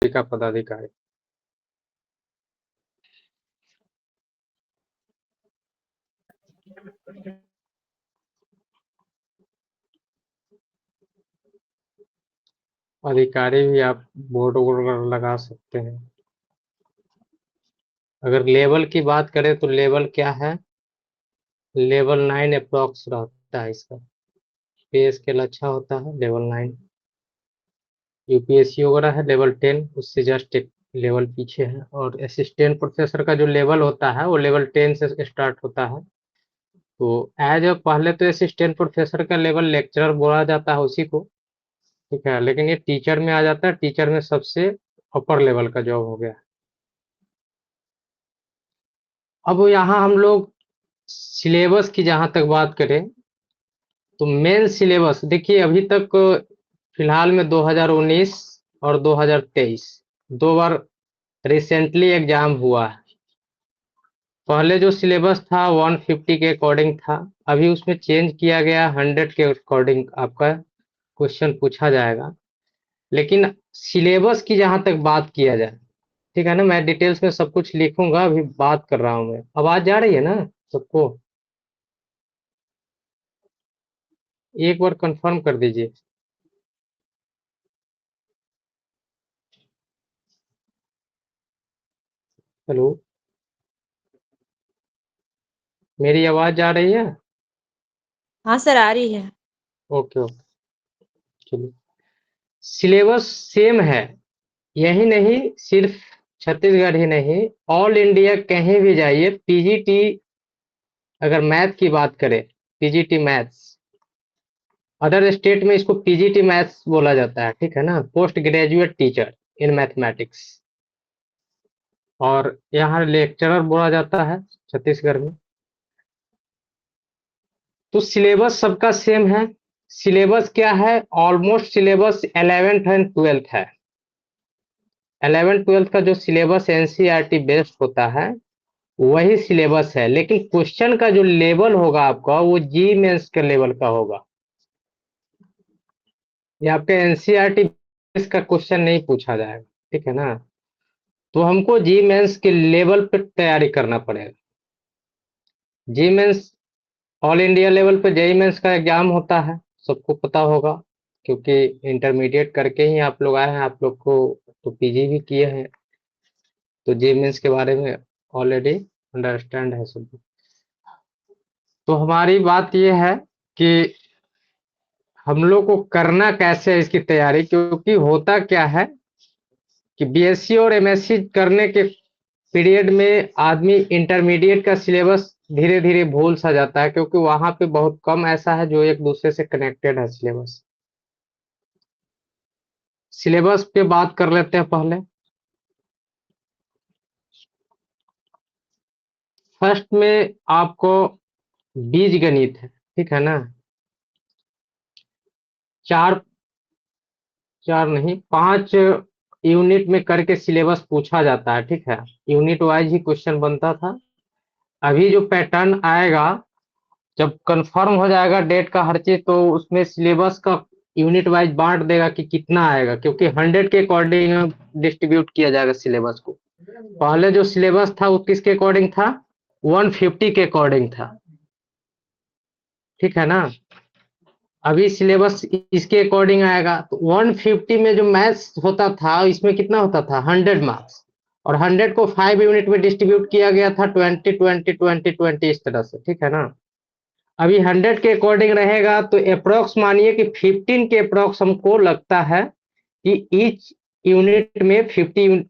का पदाधिकारी। अधिकारी भी आप बोर्ड वगैरह लगा सकते हैं। अगर लेवल की बात करें तो लेवल क्या है, लेवल 9 अप्रोक्स रहता है इसका। पे स्केल अच्छा होता है लेवल 9। यूपीएससी वगैरह है लेवल 10, उससे जस्ट एक लेवल पीछे है। और असिस्टेंट प्रोफेसर का जो लेवल होता है वो लेवल 10 से स्टार्ट होता है। तो एज अ पहले तो असिस्टेंट प्रोफेसर का लेवल लेक्चरर बोला जाता है उसी को, ठीक है। लेकिन ये टीचर में आ जाता है, टीचर में सबसे अपर लेवल का जॉब हो गया। अब यहाँ हम लोग सिलेबस की जहां तक बात करें तो मेन सिलेबस देखिए, अभी तक फिलहाल में 2019 और 2023 दो बार रिसेंटली एग्जाम हुआ है। पहले जो सिलेबस था 150 के अकॉर्डिंग था, अभी उसमें चेंज किया गया 100 के अकॉर्डिंग आपका क्वेश्चन पूछा जाएगा। लेकिन सिलेबस की जहां तक बात किया जाए, ठीक है ना, मैं डिटेल्स में सब कुछ लिखूंगा, अभी बात कर रहा हूं मैं। आवाज जा रही है ना सबको? एक बार कंफर्म कर दीजिए। हेलो, मेरी आवाज जा रही है? हाँ सर, आ रही है। ओके ओके, चलिए। सिलेबस सेम है, यही नहीं सिर्फ छत्तीसगढ़ ही नहीं, ऑल इंडिया कहीं भी जाइए पीजीटी, अगर मैथ की बात करें, पीजीटी मैथ्स, अदर स्टेट में इसको पीजीटी मैथ्स बोला जाता है, ठीक है ना, post graduate teacher in mathematics. और यहाँ लेक्चरर बोला जाता है छत्तीसगढ़ में। तो सिलेबस सबका सेम है। सिलेबस क्या है, almost syllabus 11th and 12th है। 11th 12th का जो सिलेबस एनसीईआरटी बेस्ड होता है वही सिलेबस है, लेकिन क्वेश्चन का जो लेवल होगा आपका वो जी मेंस के लेवल का होगा। ये आपके एनसीईआरटी का क्वेश्चन नहीं पूछा जाएगा, ठीक है ना। तो हमको जी मेंस के लेवल पे तैयारी करना पड़ेगा। जी मेंस ऑल इंडिया लेवल पे जेई मेंस का एग्जाम होता है, सबको पता होगा, क्योंकि इंटरमीडिएट करके ही आप लोग आए हैं, आप लोग को तो पीजी भी किए हैं, तो जेई मेंस के बारे में ऑलरेडी अंडरस्टैंड है सब। तो हमारी बात यह है कि हम लोग को करना कैसे है इसकी तैयारी, क्योंकि होता क्या है कि बीएससी और एमएससी करने के पीरियड में आदमी इंटरमीडिएट का सिलेबस धीरे धीरे भूल सा जाता है, क्योंकि वहां पे बहुत कम ऐसा है जो एक दूसरे से कनेक्टेड है सिलेबस। सिलेबस पे बात कर लेते हैं पहले। फर्स्ट में आपको बीज गणित है, ठीक है ना। चार चार नहीं, 5 यूनिट में करके सिलेबस पूछा जाता है, ठीक है। यूनिट वाइज ही क्वेश्चन बनता था। अभी जो पैटर्न आएगा, जब कंफर्म हो जाएगा डेट का हर चीज, तो उसमें सिलेबस का यूनिट वाइज बांट देगा कि कितना आएगा, क्योंकि 100 के अकॉर्डिंग डिस्ट्रीब्यूट किया जाएगा सिलेबस को। पहले जो सिलेबस था वो किसके अकॉर्डिंग था, 150 के अकॉर्डिंग था, ठीक है ना। अभी सिलेबस इसके अकॉर्डिंग आएगा, तो 150 में जो मैथ्स होता था इसमें कितना होता था, 100 मार्क्स। और 100 को 5 यूनिट में डिस्ट्रीब्यूट किया गया था, 20 20 20 20 इस तरह से, ठीक है ना। अभी 100 के अकॉर्डिंग रहेगा, तो अप्रोक्स मानिए कि 15 के अप्रोक्स हमको लगता है कि ईच यूनिट में 50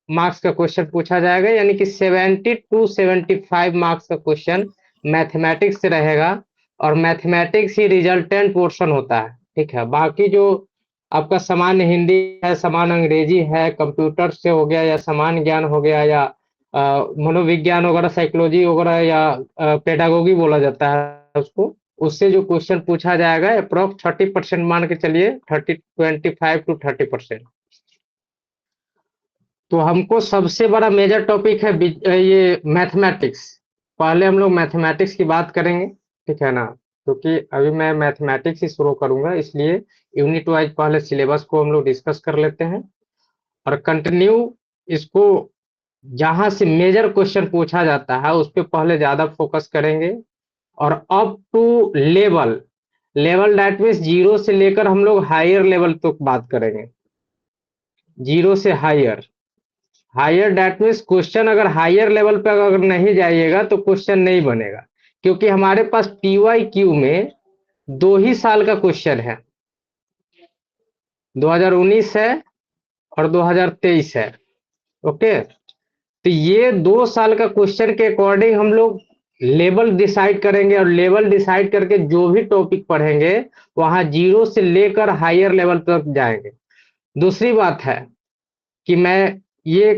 मार्क्स का क्वेश्चन पूछा जाएगा, यानी कि 70 to 75 मार्क्स का क्वेश्चन मैथमेटिक्स से रहेगा। और मैथमेटिक्स ही रिजल्टेंट पोर्शन होता है, ठीक है। बाकी जो आपका सामान्य हिंदी है, सामान्य अंग्रेजी है, कंप्यूटर से हो गया, या सामान्य ज्ञान हो गया, या मनोविज्ञान वगैरह, साइकोलॉजी वगैरह, या पेडागोगी बोला जाता है उसको, उससे जो क्वेश्चन पूछा जाएगा अप्रोक्स 30% मान के चलिए, 25 to 30%। तो हमको सबसे बड़ा मेजर टॉपिक है ये मैथमेटिक्स। पहले हम लोग मैथमेटिक्स की बात करेंगे, ठीक है ना, क्योंकि अभी मैं मैथमेटिक्स ही शुरू करूंगा, इसलिए यूनिट वाइज पहले सिलेबस को हम लोग डिस्कस कर लेते हैं। और कंटिन्यू इसको जहां से मेजर क्वेश्चन पूछा जाता है उस पे पहले ज्यादा फोकस करेंगे, और up to level, level that means zero से लेकर हम लोग हायर लेवल तक बात करेंगे। जीरो से higher, higher that means question अगर हायर लेवल पे अगर नहीं जाइएगा तो क्वेश्चन नहीं बनेगा, क्योंकि हमारे पास पीवाई क्यू में 2 ही साल का क्वेश्चन है, 2019 है और 2023 है। ओके, तो ये 2 साल का क्वेश्चन के अकॉर्डिंग हम लोग लेवल डिसाइड करेंगे, और लेवल डिसाइड करके जो भी टॉपिक पढ़ेंगे वहां जीरो से लेकर हायर लेवल तक जाएंगे। दूसरी बात है कि मैं ये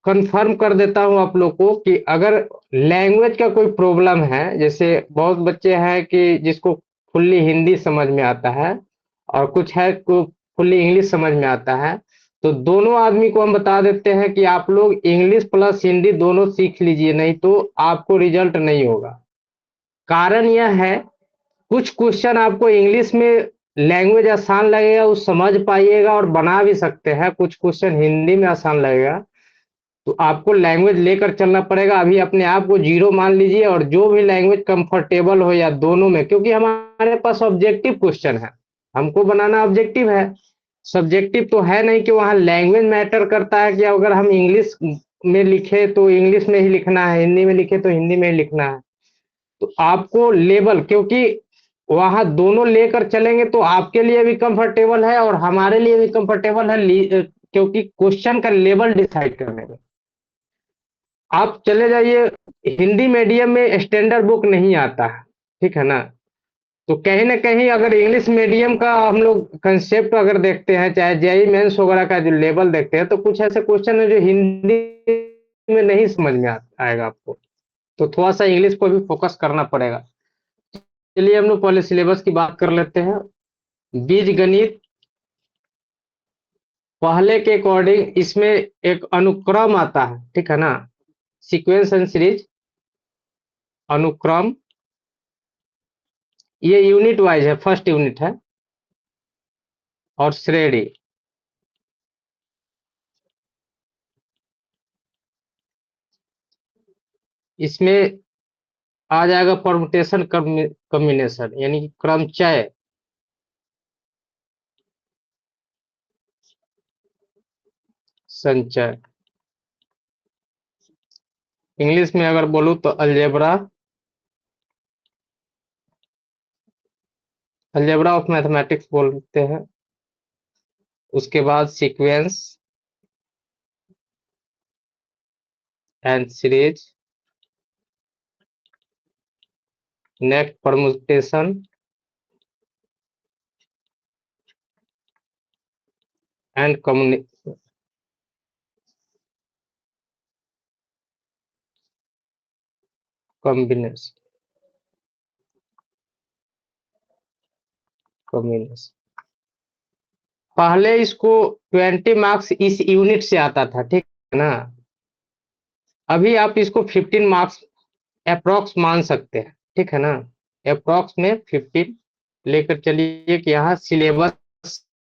कंफर्म कर देता हूं आप लोग को कि अगर लैंग्वेज का कोई प्रॉब्लम है, जैसे बहुत बच्चे हैं कि जिसको फुल्ली हिंदी समझ में आता है और कुछ है को फुल्ली इंग्लिश समझ में आता है, तो दोनों आदमी को हम बता देते हैं कि आप लोग इंग्लिश प्लस हिंदी दोनों सीख लीजिए, नहीं तो आपको रिजल्ट नहीं होगा। कारण यह है, कुछ क्वेश्चन आपको इंग्लिश में लैंग्वेज आसान लगेगा, वो समझ पाइएगा और बना भी सकते हैं, कुछ क्वेश्चन हिंदी में आसान लगेगा, तो आपको लैंग्वेज लेकर चलना पड़ेगा। अभी अपने आप को जीरो मान लीजिए और जो भी लैंग्वेज कंफर्टेबल हो या दोनों में, क्योंकि हमारे पास ऑब्जेक्टिव क्वेश्चन है, हमको बनाना ऑब्जेक्टिव है, सब्जेक्टिव तो है नहीं कि वहाँ लैंग्वेज मैटर करता है कि अगर हम इंग्लिश में लिखे तो इंग्लिश में ही लिखना है, हिंदी में लिखे तो हिंदी में ही लिखना है। तो आपको लेवल, क्योंकि वहां दोनों लेकर चलेंगे तो आपके लिए भी कंफर्टेबल है और हमारे लिए भी कंफर्टेबल है, क्योंकि क्वेश्चन का लेवल डिसाइड करने में। आप चले जाइए, हिंदी मीडियम में स्टैंडर्ड बुक नहीं आता है, ठीक है ना, तो कहीं ना कहीं अगर इंग्लिश मीडियम का हम लोग कंसेप्ट अगर देखते हैं, चाहे जेई मेंस वगैरह का जो लेवल देखते हैं, तो कुछ ऐसे क्वेश्चन है जो हिंदी में नहीं समझ में आएगा आपको, तो थोड़ा सा इंग्लिश को भी फोकस करना पड़ेगा। चलिए हम लोग पहले सिलेबस की बात कर लेते हैं। बीज गणित पहले के अकॉर्डिंग इसमें एक अनुक्रम आता है, ठीक है ना, सीक्वेंस एंड सीरीज, अनुक्रम, ये यूनिट वाइज है, फर्स्ट यूनिट है, और श्रेणी, इसमें आ जाएगा परमुटेशन कॉम्बिनेशन, यानी कि क्रमचय, संचय, इंग्लिश में अगर बोलूं तो अलजेब्रा, अलजेब्रा ऑफ मैथमेटिक्स बोलते हैं। उसके बाद sequence and series, next permutation and combination, combination. पहले इसको 20 मार्क्स इस यूनिट से आता था, ठीक है ना, अभी आप इसको 15 मार्क्स अप्रोक्स मान सकते हैं, ठीक है ना, अप्रोक्स में 15 लेकर चलिए कि यहाँ सिलेबस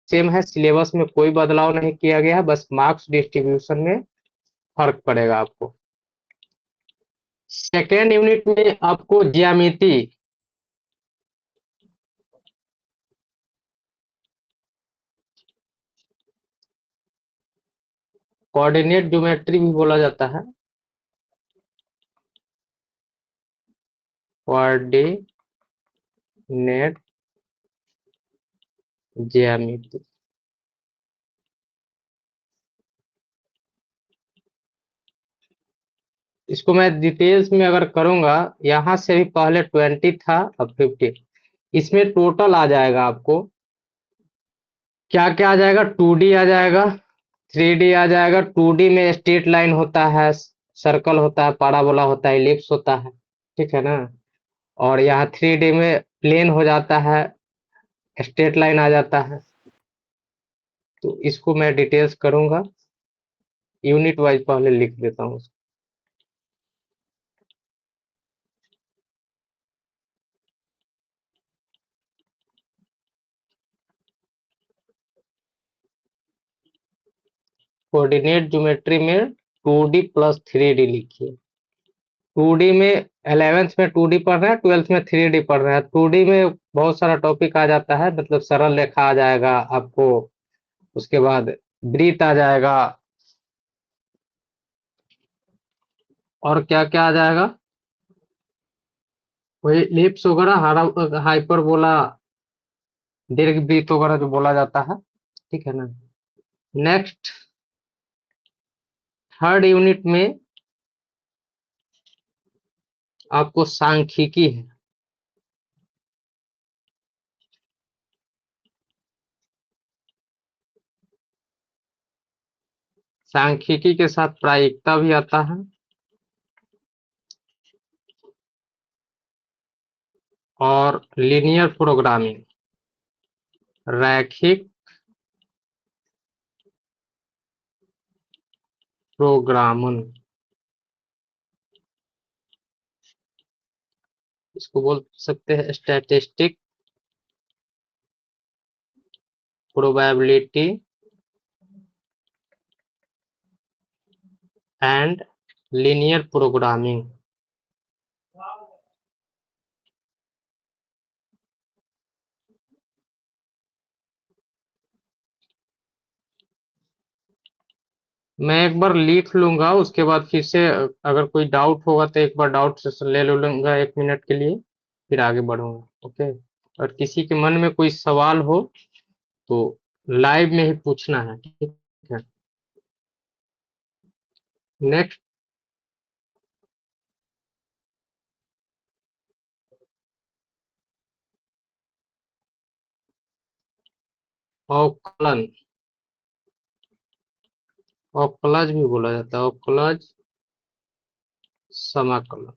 सेम है, सिलेबस में कोई बदलाव नहीं किया गया, बस मार्क्स डिस्ट्रीब्यूशन में फर्क पड़ेगा आपको। सेकेंड यूनिट में आपको ज्यामिति, कोऑर्डिनेट ज्योमेट्री भी बोला जाता है, कोऑर्डिनेट ज्यामिति, इसको मैं डिटेल्स में अगर करूंगा, यहाँ से भी पहले 20 था, अब 15, इसमें टोटल आ जाएगा आपको क्या क्या आ जाएगा, 2D आ जाएगा, 3D आ जाएगा। 2D में स्ट्रेट लाइन होता है, सर्कल होता है, पाराबोला होता है, इलिप्स होता है, ठीक है ना, और यहाँ 3D में प्लेन हो जाता है, स्ट्रेट लाइन आ जाता है। तो इसको मैं डिटेल्स करूंगा, यूनिट वाइज पहले लिख देता हूँ। कोऑर्डिनेट ज्योमेट्री में 2D प्लस 3D लिखिए। 2D में 11th में 2D पढ़ रहे हैं, 12th में 3D पढ़ रहे हैं। 2D में बहुत सारा टॉपिक आ जाता है, मतलब सरल रेखा आ जाएगा आपको, उसके बाद वृत्त आ जाएगा, और क्या क्या आ जाएगा, वही एलिप्स वगैरह, हाइपरबोला, दीर्घवृत्त वगैरह जो बोला जाता है, ठीक है ना। नेक्स्ट थर्ड यूनिट में आपको सांख्यिकी है। सांख्यिकी के साथ प्रायिकता भी आता है, और लीनियर प्रोग्रामिंग, रैखिक प्रोग्रामन, इसको बोल सकते हैं statistic, probability and linear programming. मैं एक बार लिख लूंगा, उसके बाद फिर से अगर कोई डाउट होगा तो एक बार डाउट से ले लूंगा 1 मिनट के लिए, फिर आगे बढ़ूंगा। ओके, और किसी के मन में कोई सवाल हो तो लाइव में ही पूछना है, ठीक है। नेक्स्ट, अवकलन, अवकलज भी बोला जाता है, अवकलज समाकलन।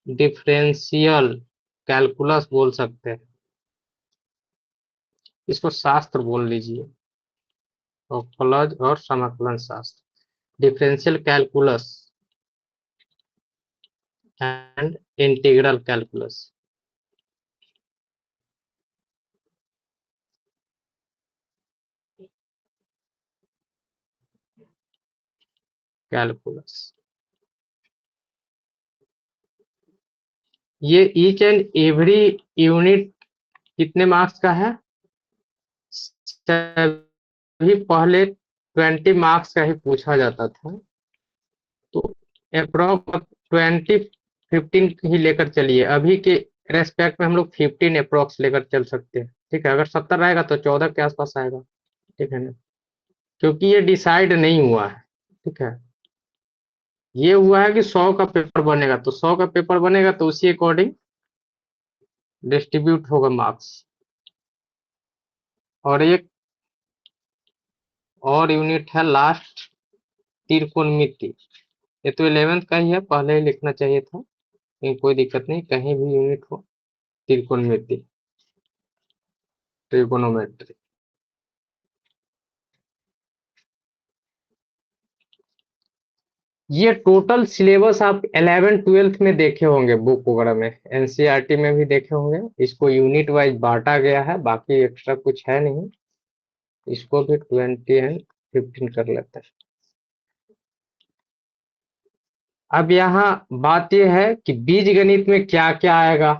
डिफरेंशियल कैलकुलस बोल सकते हैं, इसको शास्त्र बोल लीजिए, अवकलज और समाकलन शास्त्र, differential calculus and integral calculus. Calculus, ये ईच एंड एवरी यूनिट कितने मार्क्स का है? सभी पहले 20 मार्क्स का ही पूछा जाता था, तो अप्रोक्स 20-15 ही लेकर चलिए। अभी के रेस्पेक्ट में हम लोग 15 अप्रोक्स लेकर चल सकते हैं, ठीक है। अगर 70 रहेगा तो 14 के आसपास आएगा, ठीक है ना, क्योंकि ये डिसाइड नहीं हुआ है, ठीक है। ये हुआ है कि 100 का पेपर बनेगा, तो 100 का पेपर बनेगा तो उसी अकॉर्डिंग डिस्ट्रीब्यूट होगा मार्क्स। और एक और यूनिट है लास्ट, त्रिकोणमिति। ये तो 11th का ही है, पहले ही लिखना चाहिए था, लेकिन कोई दिक्कत नहीं, कहीं भी यूनिट हो। त्रिकोणमिति, ट्रिगोनोमेट्री, ये टोटल सिलेबस आप 11th-12th में देखे होंगे, बुक वगैरह में, एनसीईआरटी में भी देखे होंगे। इसको यूनिट वाइज बांटा गया है, बाकी एक्स्ट्रा कुछ है नहीं। इसको भी 20 एंड 15 कर लेते हैं। अब यहाँ बात यह है कि बीज गणित में क्या क्या आएगा,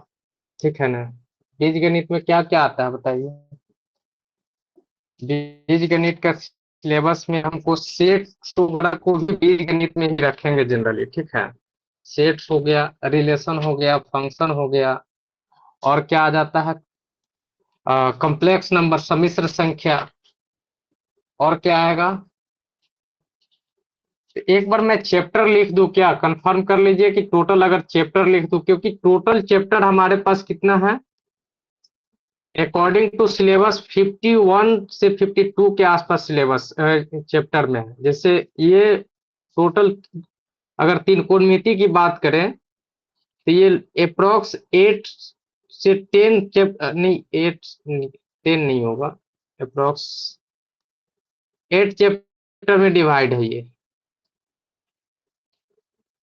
ठीक है ना। बीज गणित में क्या क्या आता है बताइए। बीज गणित का सिलेबस में हमको सेट्स वगैरह को भी बीज गणित में ही रखेंगे जनरली, ठीक है। सेट्स हो गया, रिलेशन हो गया, फंक्शन हो गया, और क्या आ जाता है, कॉम्प्लेक्स नंबर, सम्मिश्र संख्या, और क्या आएगा। एक बार मैं चैप्टर लिख दूं क्या, कंफर्म कर लीजिए कि टोटल अगर चैप्टर लिख दूं, क्योंकि टोटल चैप्टर हमारे पास कितना है अकॉर्डिंग टू सिलेबस, 51 से 52 के आसपास सिलेबस चैप्टर में है। जैसे ये टोटल अगर त्रिकोणमिति की बात करें तो ये अप्रोक्स 8 से 10 चैप्टर, नहीं 8 10 नहीं होगा, अप्रोक्स 8 चैप्टर में डिवाइड है ये।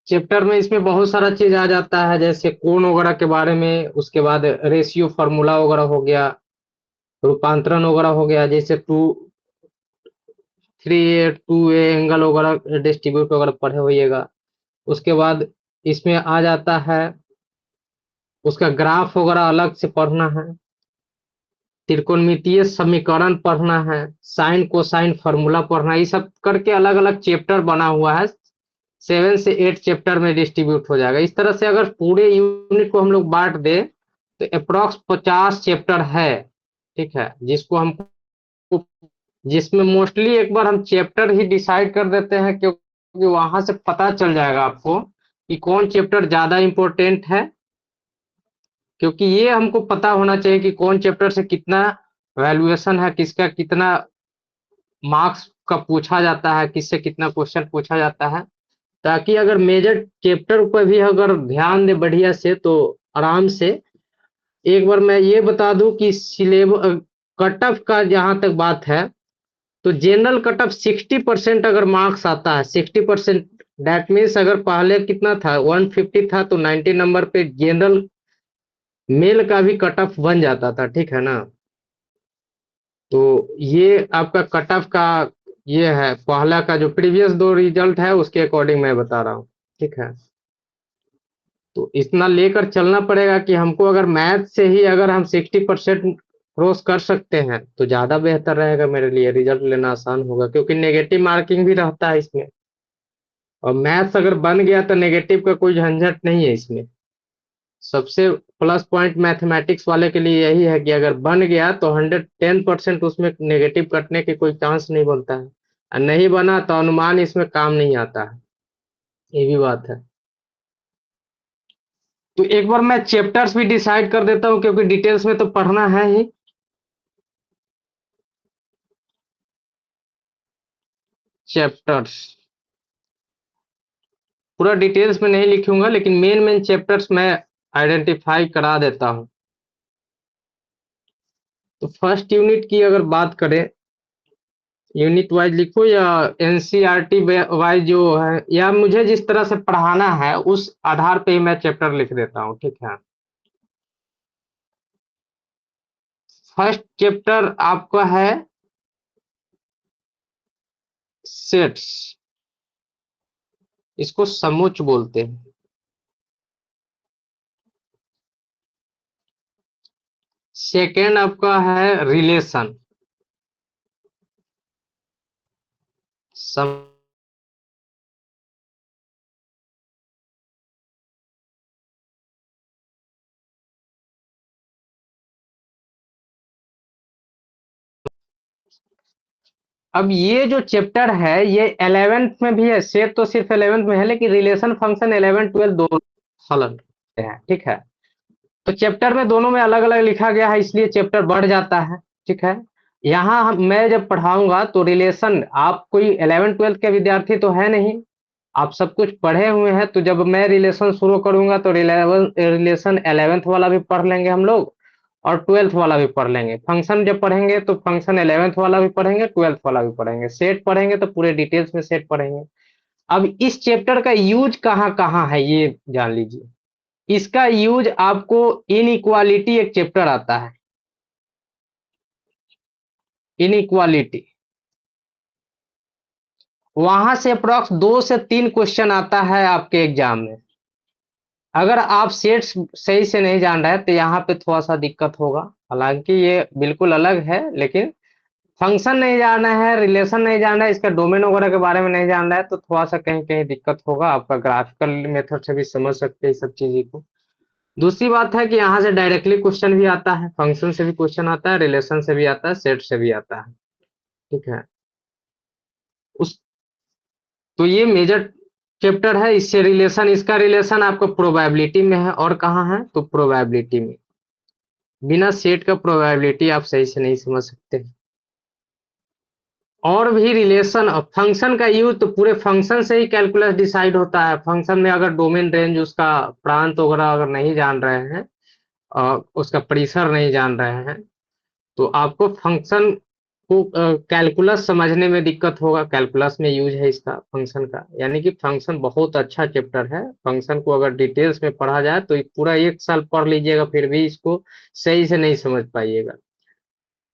चैप्टर में इसमें बहुत सारा चीज आ जाता है, जैसे कोण वगैरह के बारे में, उसके बाद रेशियो फार्मूला वगैरह हो गया, रूपांतरण वगैरह हो गया, जैसे 2 3 2 एंगल वगैरह डिस्ट्रीब्यूट वगैरह पढ़े होइएगा। उसके बाद इसमें आ जाता है उसका ग्राफ वगैरह अलग से पढ़ना है, त्रिकोणमितीय समीकरण पढ़ना है, साइन कोसाइन फार्मूला पढ़ना है। ये सब करके अलग अलग चैप्टर बना हुआ है, 7 से 8 चैप्टर में डिस्ट्रीब्यूट हो जाएगा। इस तरह से अगर पूरे यूनिट को हम लोग बांट दे तो अप्रोक्स 50 चैप्टर है, ठीक है, जिसमें मोस्टली एक बार हम चैप्टर ही डिसाइड कर देते हैं, क्योंकि वहां से पता चल जाएगा आपको कि कौन चैप्टर ज्यादा इंपॉर्टेंट है, क्योंकि ये हमको पता होना चाहिए कि कौन चैप्टर से कितना वैल्यूएशन है, किसका कितना मार्क्स का पूछा जाता है, किससे कितना क्वेश्चन पूछा जाता है, ताकि अगर मेजर चैप्टर पर भी अगर ध्यान दे बढ़िया से तो आराम से। एक बार मैं ये बता दूं कि सिलेबस कट ऑफ का जहां तक बात है, तो जनरल कट ऑफ 60% अगर मार्क्स आता है, 60%, दैट मीन्स अगर पहले कितना था 150 था, तो 90 नंबर पे जनरल मेल का भी कट ऑफ बन जाता था, ठीक है ना। तो ये आपका कट ऑफ का ये है, पहला का जो प्रीवियस 2 रिजल्ट है उसके अकॉर्डिंग मैं बता रहा हूँ, ठीक है। तो इतना लेकर चलना पड़ेगा कि हमको अगर मैथ से ही अगर हम 60% क्रॉस कर सकते हैं तो ज्यादा बेहतर रहेगा, मेरे लिए रिजल्ट लेना आसान होगा, क्योंकि नेगेटिव मार्किंग भी रहता है इसमें। और मैथ्स अगर बन गया तो नेगेटिव का कोई झंझट नहीं है इसमें। सबसे प्लस पॉइंट मैथमेटिक्स वाले के लिए यही है कि अगर बन गया तो 110% उसमें नेगेटिव कटने की कोई चांस नहीं बनता है, और नहीं बना तो अनुमान इसमें काम नहीं आता है, ये भी बात है। तो एक बार मैं चैप्टर्स भी डिसाइड कर देता हूँ, क्योंकि डिटेल्स में तो पढ़ना है ही। चैप्टर्स पूरा डिटेल्स में नहीं लिखूंगा, लेकिन मेन मेन चैप्टर्स मैं आइडेंटिफाई करा देता हूँ। तो फर्स्ट यूनिट की अगर बात करें, यूनिट वाइज लिखो या एनसीईआरटी वाइज जो है, या मुझे जिस तरह से पढ़ाना है उस आधार पे ही मैं चैप्टर लिख देता हूँ, ठीक है। फर्स्ट चैप्टर आपका है सेट्स, इसको समुच्च बोलते हैं। सेकेंड आपका है रिलेशन, सम अब ये जो चैप्टर है ये 11th में भी है, सेट तो सिर्फ 11th में है, लेकिन रिलेशन फंक्शन 11 12 दोनों हलन है, ठीक है। तो चैप्टर में दोनों में अलग अलग लिखा गया है, इसलिए चैप्टर बढ़ जाता है, ठीक है। यहाँ मैं जब पढ़ाऊंगा तो रिलेशन, आप कोई 11th 12th के विद्यार्थी तो है नहीं, आप सब कुछ पढ़े हुए हैं, तो जब मैं रिलेशन शुरू करूंगा तो रिलेशन 11th वाला भी पढ़ लेंगे हम लोग, और 12th वाला भी पढ़ लेंगे। फंक्शन जब पढ़ेंगे तो फंक्शन 11th वाला भी पढ़ेंगे, 12th वाला भी पढ़ेंगे। सेट पढ़ेंगे तो पूरे डिटेल्स में सेट पढ़ेंगे। अब इस चैप्टर का यूज कहाँ कहाँ है ये जान लीजिए। इसका यूज आपको इनइक्वालिटी, एक चैप्टर आता है इनइक्वालिटी, वहां से अप्रोक्स 2 से 3 क्वेश्चन आता है आपके एग्जाम में। अगर आप सेट्स सही से नहीं जान रहे तो यहाँ पे थोड़ा सा दिक्कत होगा, हालांकि ये बिल्कुल अलग है, लेकिन फंक्शन नहीं जानना है, रिलेशन नहीं जानना है, इसका डोमेन वगैरह के बारे में नहीं जानना है, तो थोड़ा सा कहीं कहीं दिक्कत होगा। आपका ग्राफिकल मेथड से भी समझ सकते हैं इस सब चीजें को। दूसरी बात है कि यहाँ से डायरेक्टली क्वेश्चन भी आता है, फंक्शन से भी क्वेश्चन आता है, रिलेशन से भी आता है, सेट से भी आता है, ठीक है। उस तो ये मेजर चैप्टर है, इससे रिलेशन, इसका रिलेशन आपको प्रोबेबिलिटी में है, और कहाँ है तो प्रोबेबिलिटी में। बिना सेट का प्रोबेबिलिटी आप सही से नहीं समझ सकते। और भी रिलेशन, फंक्शन का यूज तो पूरे फंक्शन से ही कैलकुलस डिसाइड होता है। फंक्शन में अगर डोमेन रेंज, उसका प्रांत वगैरह अगर नहीं जान रहे हैं, उसका परिसर नहीं जान रहे हैं, तो आपको फंक्शन आपको कैलकुलस समझने में दिक्कत होगा, कैलकुलस में यूज है इसका फंक्शन का, यानी कि फंक्शन बहुत अच्छा चैप्टर है। फंक्शन को अगर डिटेल्स में पढ़ा जाए तो पूरा 1 साल पढ़ लीजिएगा फिर भी इसको सही से नहीं समझ पाइएगा,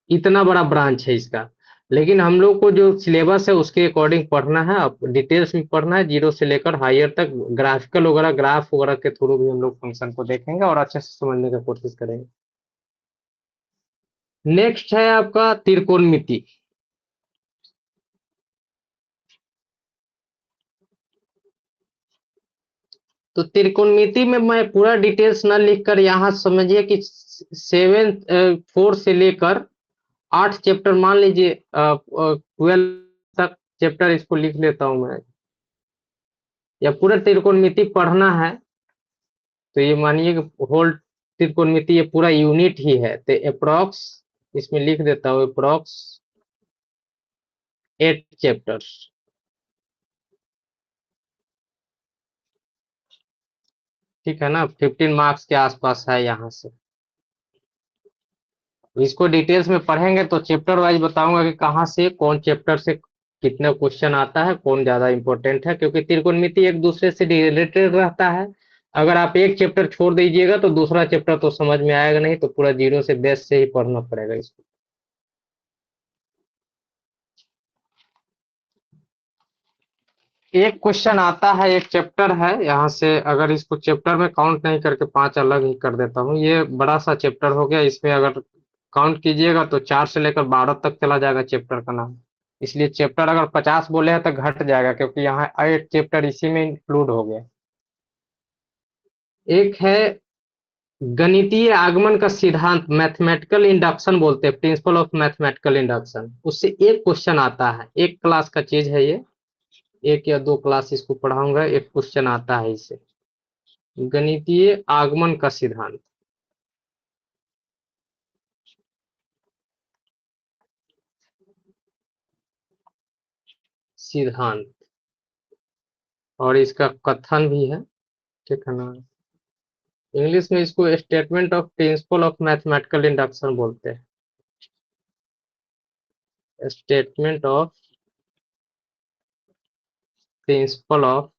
इतना बड़ा ब्रांच है इसका। लेकिन हम लोग को जो सिलेबस है उसके अकॉर्डिंग पढ़ना है, अब डिटेल्स में पढ़ना है, जीरो से लेकर हायर तक, ग्राफिकल वगैरह ग्राफ वगैरह के थ्रू भी हम लोग फंक्शन को देखेंगे और अच्छे से समझने की कोशिश करेंगे। नेक्स्ट है आपका त्रिकोणमिति। तो त्रिकोणमिति में मैं पूरा डिटेल्स ना लिखकर यहाँ समझिए कि 4 से लेकर 8 चैप्टर, मान लीजिए 12 तक चैप्टर इसको लिख लेता हूं मैं, या पूरा त्रिकोणमिति पढ़ना है तो ये मानिए कि होल त्रिकोणमिति ये पूरा यूनिट ही है, तो अप्रोक्स इसमें लिख देता हूँ अप्रोक्स 8 चैप्टर्स। ठीक है ना, 15 मार्क्स के आसपास है यहाँ से। इसको डिटेल्स में पढ़ेंगे तो चैप्टर वाइज बताऊंगा कि कहाँ से कौन चैप्टर से कितना क्वेश्चन आता है, कौन ज्यादा इंपॉर्टेंट है, क्योंकि त्रिकोणमिति एक दूसरे से रिलेटेड रहता है। अगर आप एक चैप्टर छोड़ दीजिएगा तो दूसरा चैप्टर तो समझ में आएगा नहीं, तो पूरा जीरो से बेस से ही पढ़ना पड़ेगा इसको। एक क्वेश्चन आता है, एक चैप्टर है यहाँ से, अगर इसको चैप्टर में काउंट नहीं करके 5 अलग ही कर देता हूँ, ये बड़ा सा चैप्टर हो गया, इसमें अगर काउंट कीजिएगा तो 4 से लेकर 12 तक चला जाएगा चैप्टर का नाम। इसलिए चैप्टर अगर 50 बोले हैं तो घट जाएगा, क्योंकि यहाँ 8 चैप्टर इसी में इंक्लूड हो गया। एक है गणितीय आगमन का सिद्धांत, मैथमेटिकल इंडक्शन बोलते हैं, प्रिंसिपल ऑफ मैथमेटिकल इंडक्शन, उससे एक क्वेश्चन आता है, एक क्लास का चीज है ये, 1 या 2 क्लास इसको पढ़ाऊंगा, एक क्वेश्चन आता है इससे, गणितीय आगमन का सिद्धांत। सिद्धांत और इसका कथन भी है, ठीक है ना। इंग्लिश में इसको statement of principle of mathematical induction बोलते हैं, statement of principle of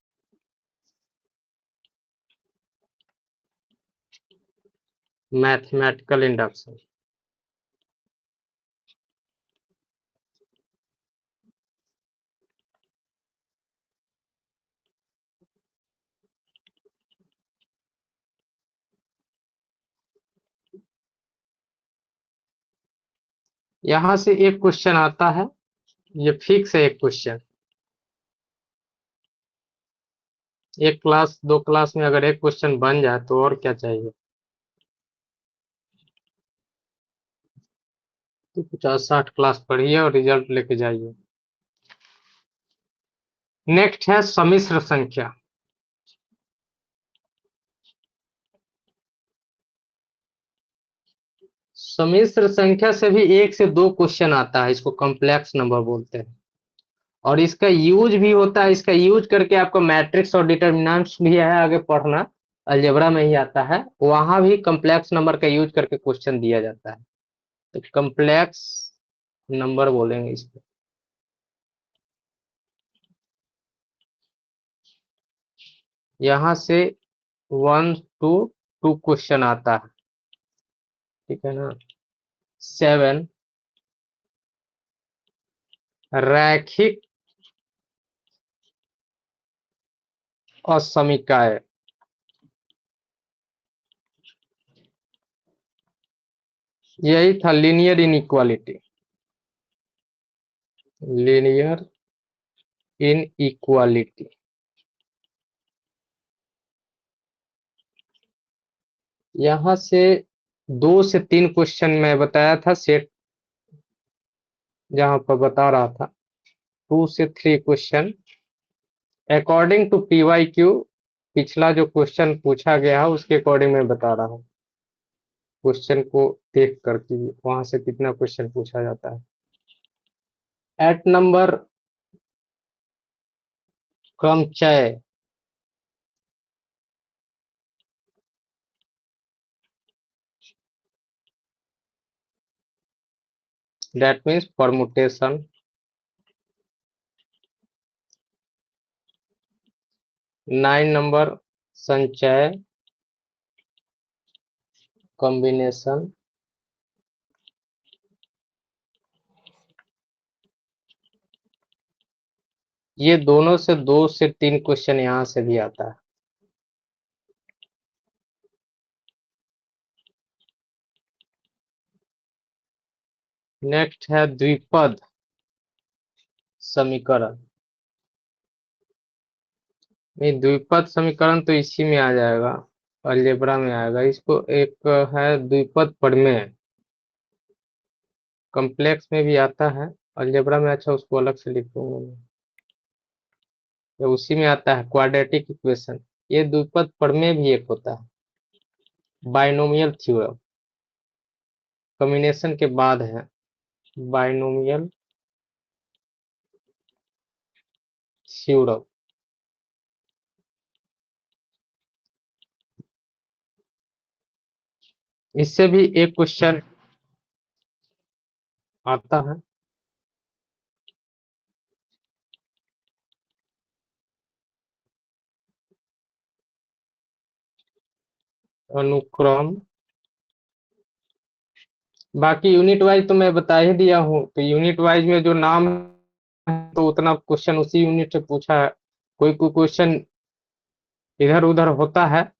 mathematical induction. यहां से एक क्वेश्चन आता है, ये फिक्स है एक क्वेश्चन, 1 क्लास 2 क्लास में अगर एक क्वेश्चन बन जाए तो और क्या चाहिए। तो 50-60 क्लास पढ़िए और रिजल्ट लेके जाइए। नेक्स्ट है सम्मिश्र संख्या। सम्मिश्र संख्या से भी 1 से 2 क्वेश्चन आता है, इसको कॉम्प्लेक्स नंबर बोलते हैं, और इसका यूज भी होता है, इसका यूज करके आपको मैट्रिक्स और डिटर्मिनेंट्स भी है आगे पढ़ना, अलजेब्रा में ही आता है, वहां भी कॉम्प्लेक्स नंबर का यूज करके क्वेश्चन दिया जाता है, तो कॉम्प्लेक्स नंबर बोलेंगे इसको। यहाँ से 1 to 2 क्वेश्चन आता है, ठीक है ना। 7 रैखिक असमीकाय, यही था लीनियर इनइक्वालिटी, लीनियर इनइक्वालिटी। यहाँ से 2 से 3 क्वेश्चन मैं बताया था सेट, जहां पर बता रहा था 2 से 3 क्वेश्चन अकॉर्डिंग टू PYQ, पिछला जो क्वेश्चन पूछा गया है उसके अकॉर्डिंग मैं बता रहा हूँ, क्वेश्चन को देख करके वहां से कितना क्वेश्चन पूछा जाता है। एट नंबर क्रमचय, दैट मीन्स परमुटेशन। 9 नंबर संचय, कॉम्बिनेशन। ये दोनों से 2 से 3 क्वेश्चन यहां से भी आता है। नेक्स्ट है द्विपद समीकरण। नहीं, द्विपद समीकरण तो इसी में आ जाएगा, अलजेब्रा में आएगा। इसको एक है द्विपद प्रमेय, कॉम्प्लेक्स में भी आता है, अलजेब्रा में। अच्छा, उसको अलग से लिखूंगा मैं। तो उसी में आता है क्वाड्रेटिक इक्वेशन। ये द्विपद प्रमेय भी एक होता है, बाइनोमियल थ्योरम। कॉम्बिनेशन के बाद है बाइनोमियल थ्योरम। इससे भी एक क्वेश्चन आता है। अनुक्रम, बाकी यूनिट वाइज तो मैं बता ही दिया हूँ। तो यूनिट वाइज में जो नाम है तो उतना क्वेश्चन उसी यूनिट से पूछा है। कोई कोई क्वेश्चन इधर उधर होता है,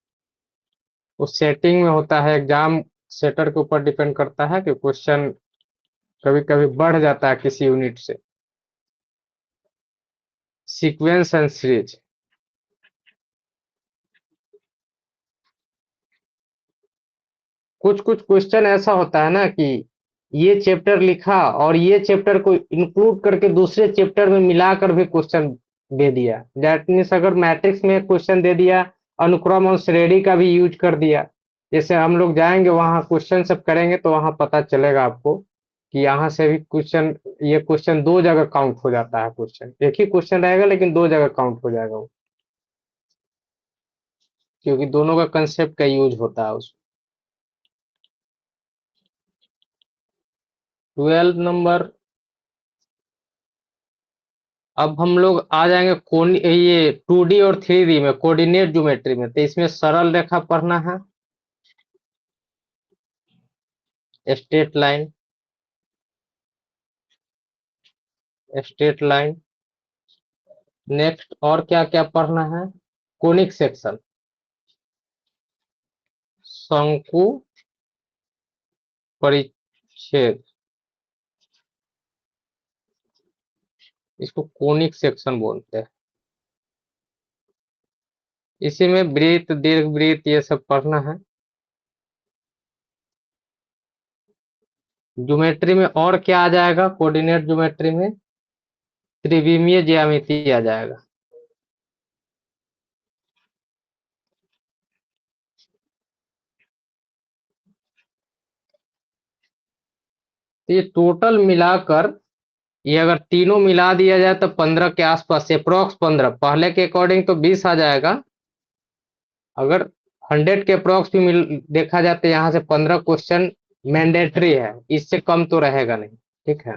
उस सेटिंग में होता है। एग्जाम सेटर के ऊपर डिपेंड करता है कि क्वेश्चन कभी कभी बढ़ जाता है किसी यूनिट से। सीक्वेंस एंड सीरीज, कुछ कुछ क्वेश्चन ऐसा होता है ना कि ये चैप्टर लिखा और ये चैप्टर को इंक्लूड करके दूसरे चैप्टर में मिलाकर भी क्वेश्चन दे दिया। दैट मीन्स अगर मैट्रिक्स में क्वेश्चन दे दिया, अनुक्रम और श्रेणी का भी यूज कर दिया। जैसे हम लोग जाएंगे वहां क्वेश्चन सब करेंगे तो वहां पता चलेगा आपको कि यहाँ से भी क्वेश्चन, ये क्वेश्चन 2 जगह काउंट हो जाता है। क्वेश्चन एक ही क्वेश्चन रहेगा लेकिन 2 जगह काउंट हो जाएगा वो, क्योंकि दोनों का कंसेप्ट का यूज होता है उसमें। 12 नंबर। अब हम लोग आ जाएंगे कोण, ये 2D और 3D में, कोऑर्डिनेट ज्योमेट्री में। तो इसमें सरल रेखा पढ़ना है, straight line, straight line. Next और क्या क्या पढ़ना है? कोनिक सेक्शन, शंकु परिच्छेद, इसको कोनिक सेक्शन बोलते हैं। इसी में वृत्त, दीर्घ वृत्त, ये सब पढ़ना है। ज्योमेट्री में और क्या आ जाएगा? कोऑर्डिनेट ज्योमेट्री में त्रिविमीय ज्यामिति आ जाएगा। तो ये टोटल मिलाकर, ये अगर तीनों मिला दिया जाए तो 15 के आसपास, अप्रोक्स 15। पहले के अकॉर्डिंग तो 20 आ जाएगा। अगर 100 के अप्रोक्स भी देखा जाए तो यहाँ से 15 क्वेश्चन मैंडेटरी है, इससे कम तो रहेगा नहीं। ठीक है।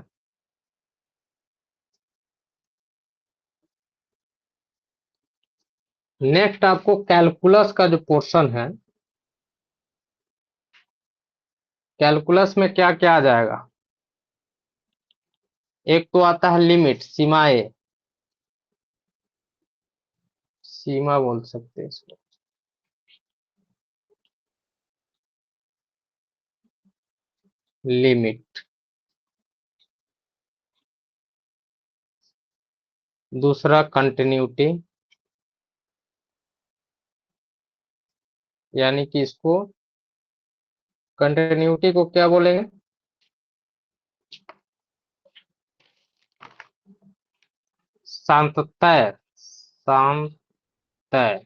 नेक्स्ट आपको कैलकुलस का जो पोर्शन है, कैलकुलस में क्या क्या आ जाएगा? एक तो आता है लिमिट, सीमाएं, सीमा बोल सकते हैं इसको। लिमिट। दूसरा कंटिन्यूटी, यानी कि इसको, कंटिन्यूटी को क्या बोलेंगे? शांततय, शांततय।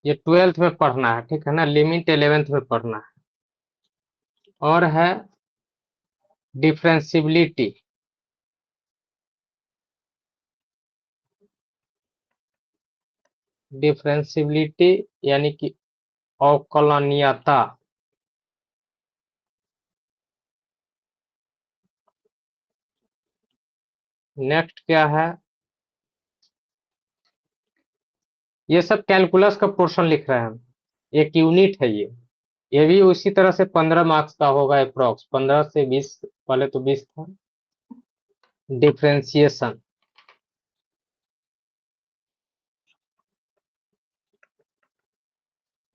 ये 12th में पढ़ना है, ठीक है ना। लिमिट 11th में पढ़ना है। और है डिफरेंशिबिलिटी, डिफरेंशिबिलिटी यानी कि अवकलनीयता। नेक्स्ट क्या है, ये सब कैलकुलस का पोर्शन लिख रहे हैं हम, एक यूनिट है ये भी उसी तरह से 15 मार्क्स का होगा अप्रोक्स, 15 से 20, पहले तो 20 था। डिफरेंशिएशन,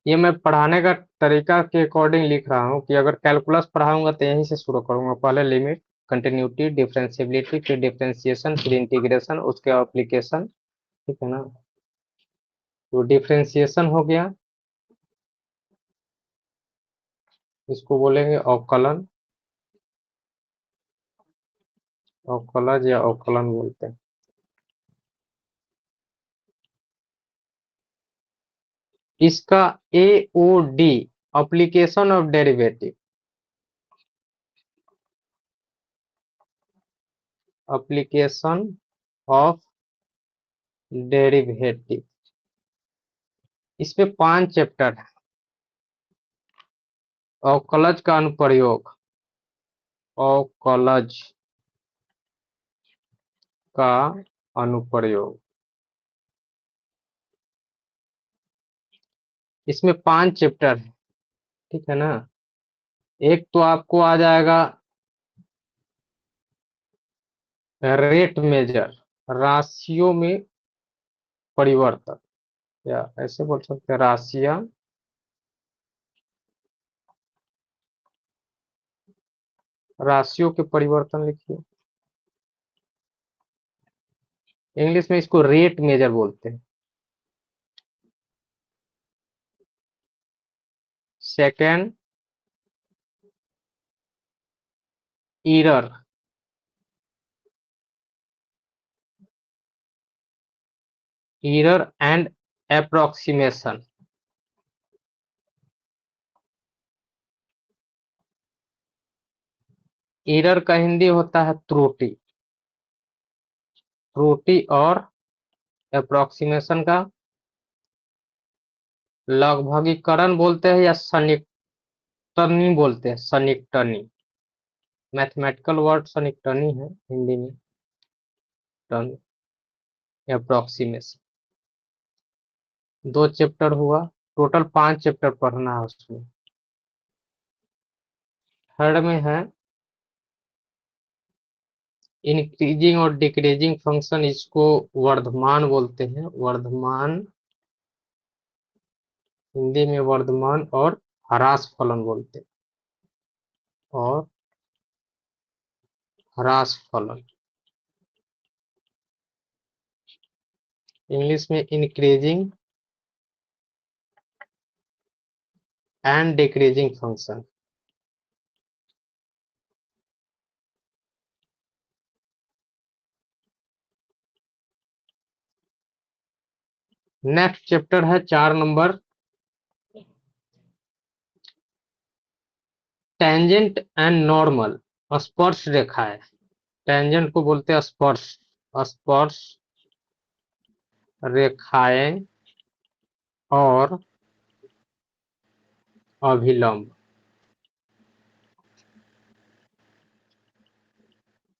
ये मैं पढ़ाने का तरीका के अकॉर्डिंग लिख रहा हूँ कि अगर कैलकुलस पढ़ाऊंगा तो यहीं से शुरू करूंगा, पहले लिमिट, कंटिन्यूटी, डिफरेंशिएबिलिटी, फिर डिफरेंशिएशन, फिर इंटीग्रेशन, उसके एप्लीकेशन, ठीक है ना। तो डिफरेंशिएशन हो गया, इसको बोलेंगे अवकलन, अवकलज या अवकलन बोलते हैं। इसका AOD, application of derivative, application of derivative, इसमें 5 चैप्टर है। अवकलज का अनुप्रयोग, अवकलज का अनुप्रयोग, इसमें 5 चैप्टर है, ठीक है ना। एक तो आपको आ जाएगा रेट मेजर, राशियों में परिवर्तन, या ऐसे बोल सकते हैं राशियां, राशियों के परिवर्तन लिखिए, इंग्लिश में इसको रेट मेजर बोलते हैं। Second, error, error and approximation, error का हिंदी होता है त्रुटि, त्रुटि, और अप्रोक्सीमेशन का लगभगीकरण बोलते हैं या सन्निकटनी बोलते हैं, सन्निकटनी, मैथमेटिकल वर्ड सन्निकटनी है हिंदी में, टर्न, अप्रोक्सीमेशन। 2 चैप्टर हुआ, टोटल 5 चैप्टर पढ़ना है उसमें। थर्ड में है इंक्रीजिंग और डिक्रीजिंग फंक्शन, इसको वर्धमान बोलते हैं, वर्धमान, हिंदी में वर्धमान और ह्रास फलन बोलते हैं, और ह्रास फलन, इंग्लिश में increasing and decreasing function. Next chapter है 4 नंबर, टेंजेंट एंड नॉर्मल, स्पर्श रेखाएं, टेंजेंट को बोलते हैं स्पर्श, स्पर्श रेखाएं और अभिलंब,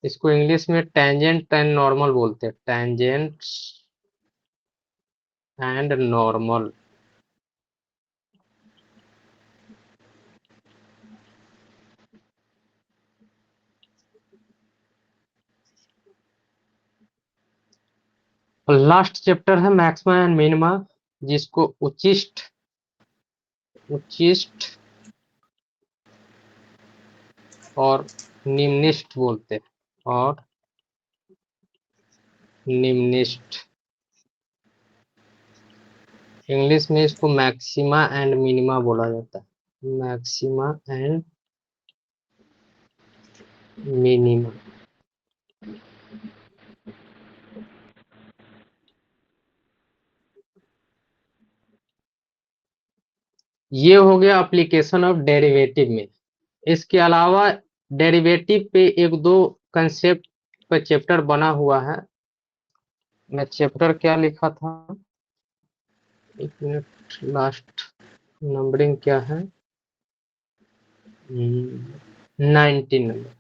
इसको इंग्लिश में टेंजेंट एंड नॉर्मल बोलते हैं, tangent and normal. Last chapter है मैक्सिमा एंड मिनिमा, जिसको उचिष्ट, उचिष्ट और निम्निष्ठ बोलते हैं, और निम्निष्ठ, इंग्लिश में इसको मैक्सिमा एंड मिनिमा बोला जाता है, मैक्सिमा एंड मिनिमा। ये हो गया एप्लीकेशन ऑफ डेरिवेटिव में। इसके अलावा डेरिवेटिव पे 1-2 कंसेप्ट पे चैप्टर बना हुआ है, मैं चैप्टर क्या लिखा था, एक मिनट, लास्ट नंबरिंग क्या है, 19 नंबर,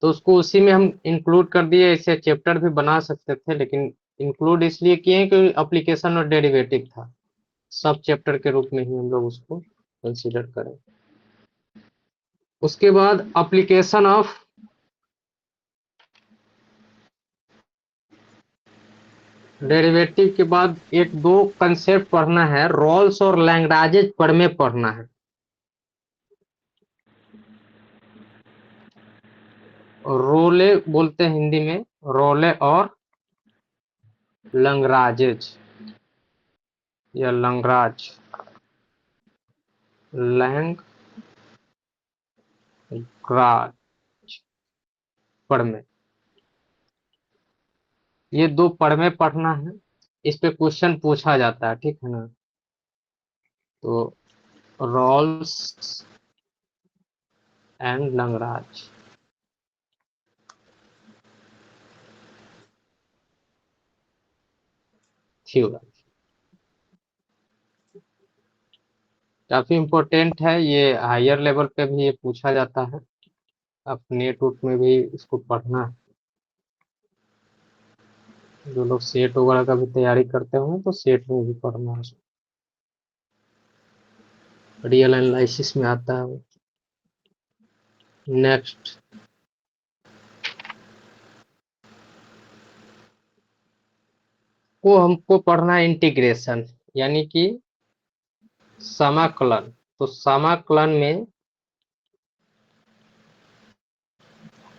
तो उसको उसी में हम इंक्लूड कर दिए। इसे चैप्टर भी बना सकते थे, लेकिन इंक्लूड इसलिए किए कि एप्लीकेशन और डेरिवेटिव था, सब चैप्टर के रूप में ही हम लोग उसको कंसीडर करें। उसके बाद एप्लीकेशन ऑफ डेरिवेटिव के बाद एक दो कंसेप्ट पढ़ना है, रोल्स और लैंग्वेजेस पर में पढ़ना है। रोले बोलते हैं हिंदी में, रोले और लंगराजेज या लंगराज, लैंग्राज पढ़ में, ये दो पढ़ में पढ़ना है। इस पे क्वेश्चन पूछा जाता है, ठीक है ना। तो रोल्स एंड लंगराज, थ्योरम, काफी इम्पोर्टेंट है ये। हायर लेवल पे भी ये पूछा जाता है, आप नेट उट में भी इसको पढ़ना है। जो लोग सेट वगैरह का भी तैयारी करते होंगे तो सेट में भी पढ़ना है, रियल एनालिसिस में आता है वो। नेक्स्ट, वो हमको पढ़ना है इंटीग्रेशन, यानी कि समाकलन। तो समाकलन में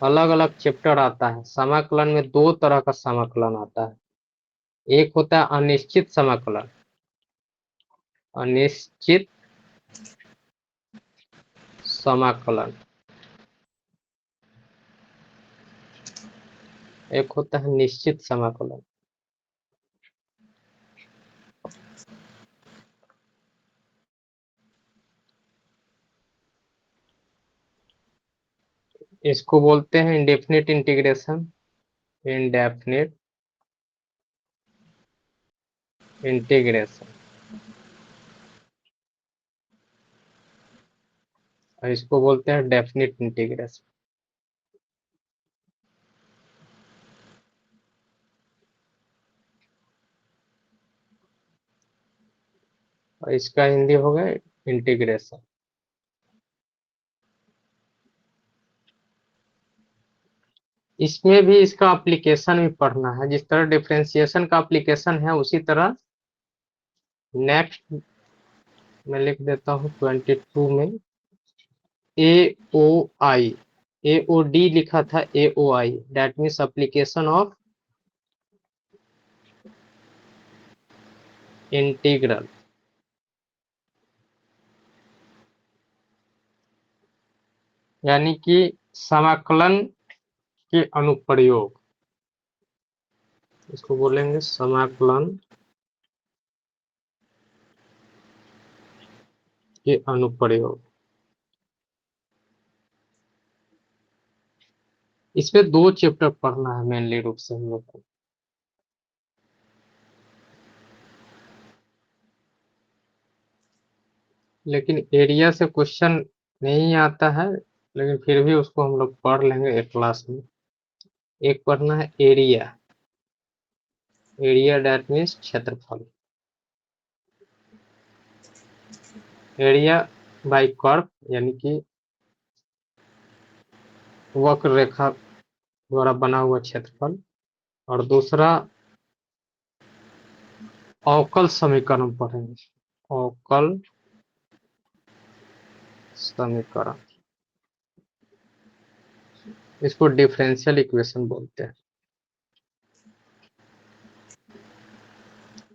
अलग अलग चैप्टर आता है। समाकलन में दो तरह का समाकलन आता है। एक होता है अनिश्चित समाकलन, अनिश्चित समाकलन, एक होता है निश्चित समाकलन। इसको बोलते हैं इंडेफिनिट इंटीग्रेशन, इंडेफिनिट इंटीग्रेशन, और इसको बोलते हैं डेफिनिट इंटीग्रेशन। और इसका हिंदी हो गया इंटीग्रेशन। इसमें भी इसका एप्लीकेशन भी पढ़ना है। जिस तरह डिफरेंशिएशन का एप्लीकेशन है, उसी तरह नेक्स्ट मैं लिख देता हूँ 22 में ए ओ आई, ए ओ डी लिखा था, A O I, that means application of integral, यानी कि समाकलन के अनुप्रयोग। इसको बोलेंगे समाकलन के अनुप्रयोग। इसमें दो चैप्टर पढ़ना है मेनली रूप से हम लोग को। लेकिन एरिया से क्वेश्चन नहीं आता है, लेकिन फिर भी उसको हम लोग पढ़ लेंगे एक क्लास में। एक पढ़ना है एरिया, एरिया दैट मीन्स क्षेत्रफल, एरिया बाय कर्व, यानी कि वक्र रेखा द्वारा बना हुआ क्षेत्रफल। और दूसरा अवकल समीकरण पढ़ेंगे, अवकल समीकरण, इसको डिफरेंशियल इक्वेशन बोलते हैं।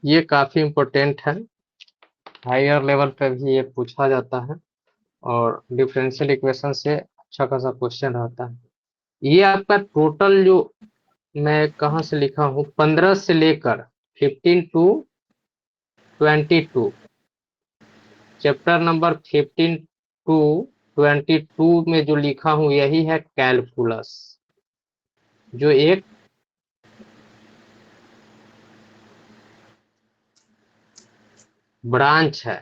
ये काफी इम्पोर्टेंट है, हायर लेवल पे भी ये पूछा जाता है, और डिफरेंशियल इक्वेशन से अच्छा खासा क्वेश्चन रहता है। ये आपका टोटल जो मैं कहाँ से लिखा हूँ, 15 से लेकर 15 टू 22, चैप्टर नंबर 15 टू 22 में जो लिखा हूँ यही है कैलकुलस, जो एक ब्रांच है।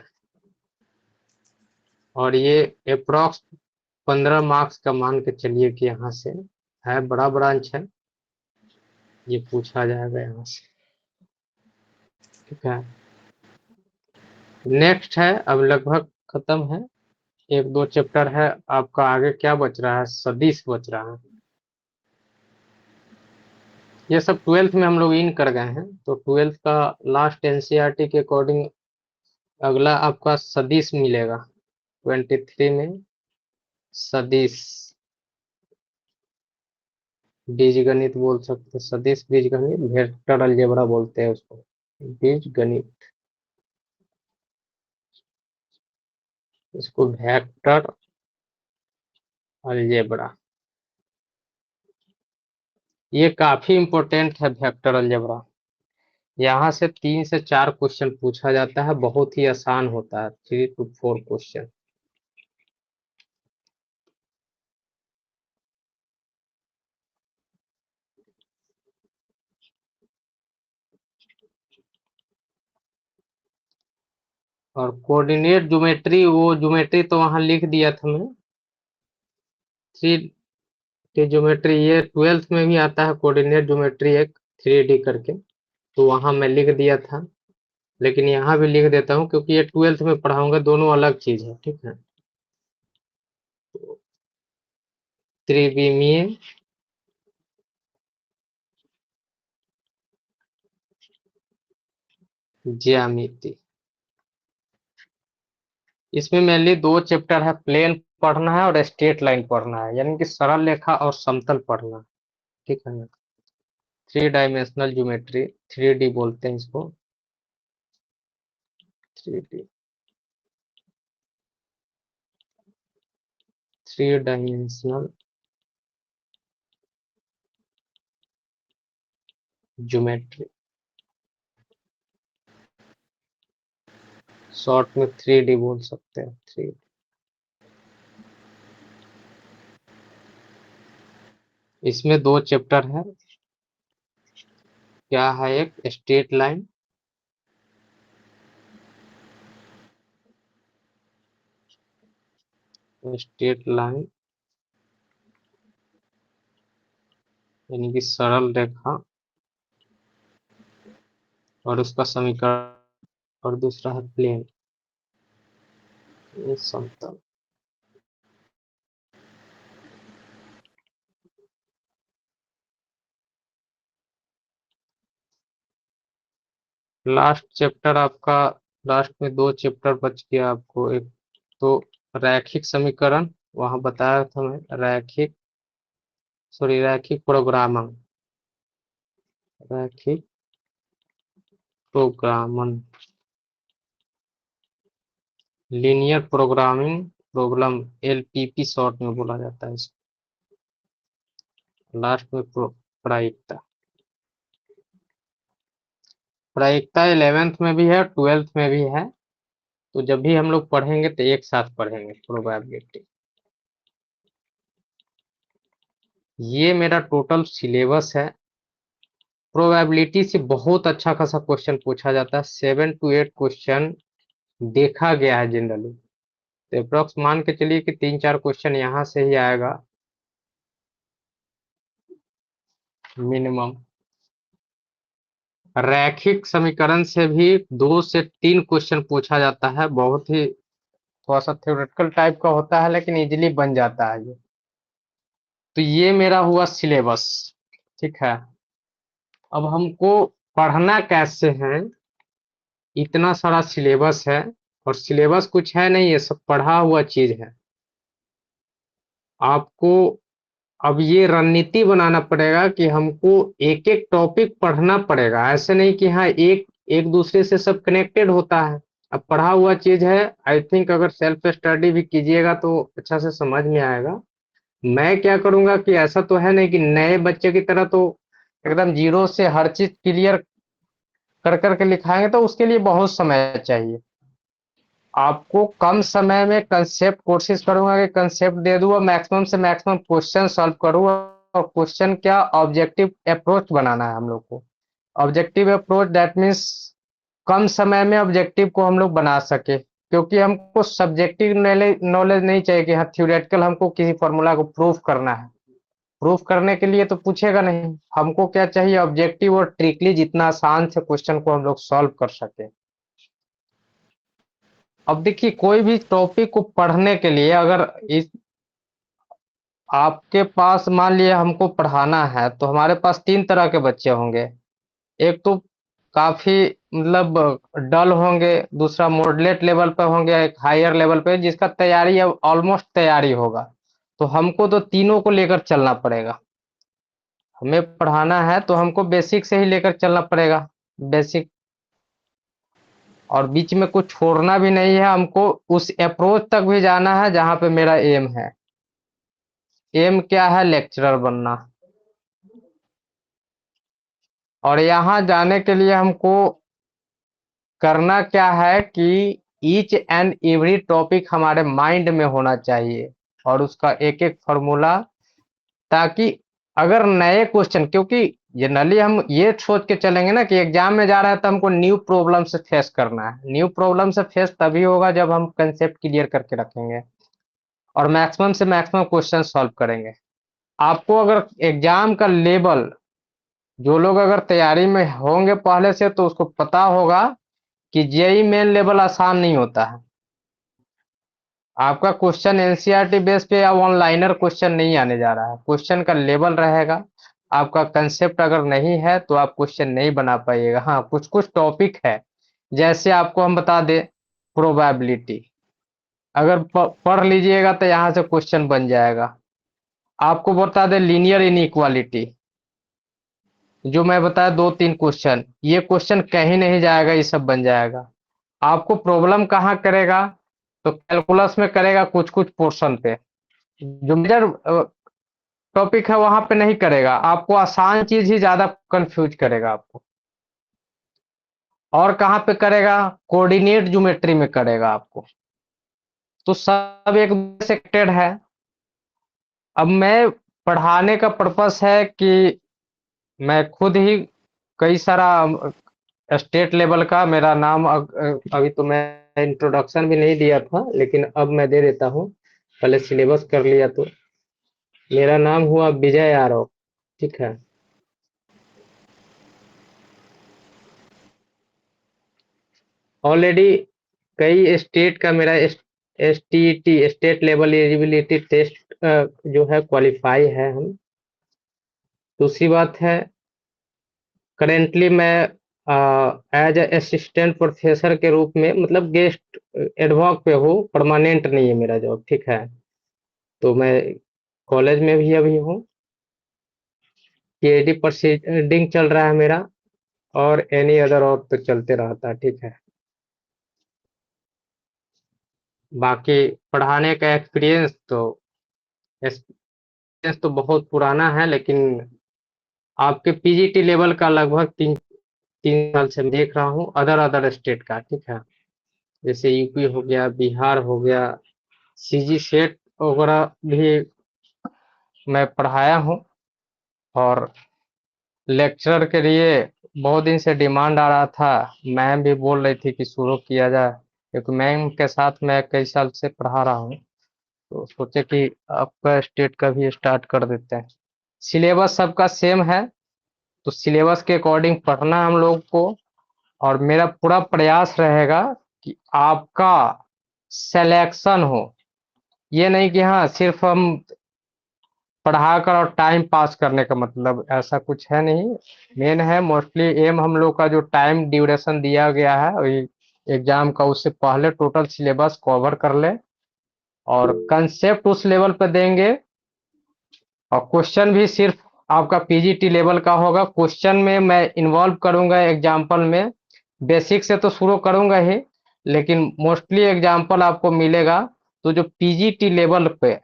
और ये अप्रोक्स 15 मार्क्स का मान के चलिए कि यहाँ से है, बड़ा ब्रांच है, ये पूछा जाएगा यहाँ से। ठीक है, नेक्स्ट है, अब लगभग खत्म है, एक दो चैप्टर है आपका, आगे क्या बच रहा है, सदिश बच रहा है। ये सब 12th में हम लोग इन कर गए हैं, तो 12th का लास्ट एनसीईआरटी के अकॉर्डिंग अगला आपका सदिश मिलेगा 23 में। सदिश बीजगणित बोल सकते हैं, सदिश बीजगणित, वेक्टर अलजेब्रा बोलते हैं उसको, बीजगणित, इसको वेक्टर अलजेब्रा। ये काफी इंपॉर्टेंट है वेक्टर अलजेब्रा, यहाँ से 3 से 4 क्वेश्चन पूछा जाता है, बहुत ही आसान होता है, 3 to 4 क्वेश्चन। और कोऑर्डिनेट ज्योमेट्री, वो ज्योमेट्री तो वहां लिख दिया था मैं, 3 की ज्योमेट्री, ये 12th में भी आता है कोऑर्डिनेट ज्योमेट्री एक 3D करके, तो वहां मैं लिख दिया था, लेकिन यहाँ भी लिख देता हूँ क्योंकि ये 12th में पढ़ाऊंगा, दोनों अलग चीज है। ठीक है, त्रिविमीय ज्यामिति, इसमें मेनली 2 चैप्टर है, प्लेन पढ़ना है और स्ट्रेट लाइन पढ़ना है, यानी कि सरल रेखा और समतल पढ़ना है। ठीक है ना, 3 डायमेंशनल ज्योमेट्री, 3D बोलते हैं इसको, 3D, 3 डायमेंशनल ज्योमेट्री, शॉर्ट में 3D बोल सकते हैं, 3। इसमें 2 चैप्टर है, क्या है, एक स्ट्रेट लाइन, स्ट्रेट लाइन यानी कि सरल रेखा और उसका समीकरण, और दूसरा है प्लेन, ये समतल। लास्ट चैप्टर आपका, लास्ट में 2 चैप्टर बच गया आपको, एक तो रैखिक समीकरण, वहां बताया था मैं, रैखिक प्रोग्रामन, रैखिक प्रोग्रामन, linear programming problem, LPP short में बोला जाता है इसको। लास्ट में प्रायिकता, प्रायिकता 11th में भी है, 12th में भी है, तो जब भी हम लोग पढ़ेंगे तो एक साथ पढ़ेंगे प्रोबेबिलिटी। ये मेरा टोटल सिलेबस है, प्रोबेबिलिटी से बहुत अच्छा खासा क्वेश्चन पूछा जाता है, 7 to 8 क्वेश्चन देखा गया है जनरली, तो अप्रोक्स मान के चलिए कि 3-4 क्वेश्चन यहाँ से ही आएगा मिनिमम। रैखिक समीकरण से भी 2 से 3 क्वेश्चन पूछा जाता है, बहुत ही थोड़ा सा थ्योरेटिकल टाइप का होता है, लेकिन इजीली बन जाता है ये। तो ये मेरा हुआ सिलेबस। ठीक है, अब हमको पढ़ना कैसे है, इतना सारा सिलेबस है, और सिलेबस कुछ है नहीं, ये सब पढ़ा हुआ चीज है। आपको अब ये रणनीति बनाना पड़ेगा कि हमको एक एक टॉपिक पढ़ना पड़ेगा, ऐसे नहीं कि हाँ एक एक दूसरे से सब कनेक्टेड होता है। अब पढ़ा हुआ चीज है, आई थिंक अगर सेल्फ स्टडी भी कीजिएगा तो अच्छा से समझ में आएगा। मैं क्या करूंगा कि ऐसा तो है नहीं कि नए बच्चे की तरह तो एकदम जीरो से हर चीज क्लियर कर करके लिखाएंगे, तो उसके लिए बहुत समय चाहिए। आपको कम समय में कंसेप्ट, कोशिश करूंगा कि कंसेप्ट दे दूं और मैक्सिमम से मैक्सिमम क्वेश्चन सॉल्व करूं, और क्वेश्चन क्या, ऑब्जेक्टिव अप्रोच बनाना है हम लोग को। ऑब्जेक्टिव अप्रोच दैट मीन्स कम समय में ऑब्जेक्टिव को हम लोग बना सके, क्योंकि हमको सब्जेक्टिव नॉलेज नहीं चाहिए कि हाँ थ्योरेटिकल हमको किसी फॉर्मूला को प्रूफ करना है। प्रूफ करने के लिए तो पूछेगा नहीं। हमको क्या चाहिए, ऑब्जेक्टिव और ट्रिकली जितना आसान से क्वेश्चन को हम लोग सॉल्व कर सके। अब देखिए, कोई भी टॉपिक को पढ़ने के लिए अगर इस आपके पास मान लिया हमको पढ़ाना है, तो हमारे पास 3 तरह के बच्चे होंगे। एक तो काफ़ी मतलब डल होंगे, दूसरा मॉडरेट लेवल पे होंगे, एक हायर लेवल पे जिसका तैयारी अब ऑलमोस्ट तैयारी होगा। तो हमको तो तीनों को लेकर चलना पड़ेगा। हमें पढ़ाना है तो हमको बेसिक से ही लेकर चलना पड़ेगा, बेसिक। और बीच में कुछ छोड़ना भी नहीं है, हमको उस अप्रोच तक भी जाना है जहाँ पे मेरा एम है। एम क्या है? लेक्चरर बनना। और यहाँ जाने के लिए हमको करना क्या है कि ईच एंड एवरी टॉपिक हमारे माइंड में होना चाहिए और उसका एक एक फॉर्मूला, ताकि अगर नए क्वेश्चन, क्योंकि जनरली हम ये सोच के चलेंगे ना कि एग्जाम में जा रहा है तो हमको न्यू प्रॉब्लम से फेस करना है। न्यू प्रॉब्लम से फेस तभी होगा जब हम कंसेप्ट क्लियर करके रखेंगे और मैक्सिमम से मैक्सिमम क्वेश्चन सॉल्व करेंगे। आपको अगर एग्जाम का लेवल, जो लोग अगर तैयारी में होंगे पहले से, तो उसको पता होगा कि जेई मेन लेवल आसान नहीं होता है। आपका क्वेश्चन एनसीईआरटी बेस पे या ऑनलाइनर क्वेश्चन नहीं आने जा रहा है, क्वेश्चन का लेवल रहेगा। आपका कंसेप्ट अगर नहीं है तो आप क्वेश्चन नहीं बना पाइएगा। हाँ, कुछ कुछ टॉपिक है, जैसे आपको हम बता दें प्रोबेबिलिटी, अगर पढ़ लीजिएगा तो यहाँ से क्वेश्चन बन जाएगा। आपको बता दें लीनियर इनइक्वालिटी, जो मैं बताया 2-3 क्वेश्चन, ये क्वेश्चन कहीं नहीं जाएगा, ये सब बन जाएगा। आपको प्रॉब्लम कहाँ करेगा, तो कैलकुलस में करेगा, कुछ कुछ पोर्शन पे। जो मेजर टॉपिक है वहां पे नहीं करेगा, आपको आसान चीज ही ज्यादा कंफ्यूज करेगा आपको। और कहाँ पे करेगा? कोऑर्डिनेट ज्योमेट्री में करेगा आपको। तो सब एक दूसरे से कनेक्टेड है। अब मैं पढ़ाने का पर्पस है कि मैं खुद ही कई सारा स्टेट लेवल का मेरा नाम अभी तो मैं इंट्रोडक्शन भी नहीं दिया था, लेकिन अब मैं दे देता हूँ। पहले सिलेबस कर लिया तो मेरा नाम हुआ विजय यादव। ठीक है। ऑलरेडी कई स्टेट का मेरा STET, state level eligibility test जो है क्वालिफाई है हम। दूसरी बात है, करेंटली मैं एज असिस्टेंट प्रोफेसर के रूप में, मतलब गेस्ट एडवॉक पे हूँ, परमानेंट नहीं है मेरा जॉब। ठीक है। तो मैं कॉलेज में भी अभी हूँ, पीएचडी प्रोसीडिंग चल रहा है मेरा, और एनी अदर और तो चलते रहता है। ठीक है। बाकी पढ़ाने का एक्सपीरियंस तो बहुत पुराना है, लेकिन आपके पीजीटी लेवल का लगभग 3 साल से मैं देख रहा हूँ, अदर अदर स्टेट का। ठीक है। जैसे यूपी हो गया, बिहार हो गया, सीजी सेट वगैरह भी मैं पढ़ाया हूँ। और लेक्चरर के लिए बहुत दिन से डिमांड आ रहा था, मैम भी बोल रही थी कि शुरू किया जाए, क्योंकि मैम के साथ मैं कई साल से पढ़ा रहा हूँ। तो सोचे कि आपका स्टेट का भी स्टार्ट कर देते हैं। सिलेबस सबका सेम है, तो सिलेबस के अकॉर्डिंग पढ़ना हम लोग को। और मेरा पूरा प्रयास रहेगा कि आपका सिलेक्शन हो। ये नहीं कि हाँ सिर्फ हम पढ़ाकर और टाइम पास करने का, मतलब ऐसा कुछ है नहीं। मेन है मोस्टली एम हम लोग का, जो टाइम ड्यूरेशन दिया गया है वही एग्जाम का, उससे पहले टोटल सिलेबस कवर कर ले और कंसेप्ट उस लेवल पे देंगे। और क्वेश्चन भी सिर्फ आपका पीजीटी लेवल का होगा। क्वेश्चन में मैं इन्वॉल्व करूंगा एग्जाम्पल में, बेसिक से तो शुरू करूंगा ही, लेकिन मोस्टली एग्जाम्पल आपको मिलेगा। तो जो पीजीटी लेवल पे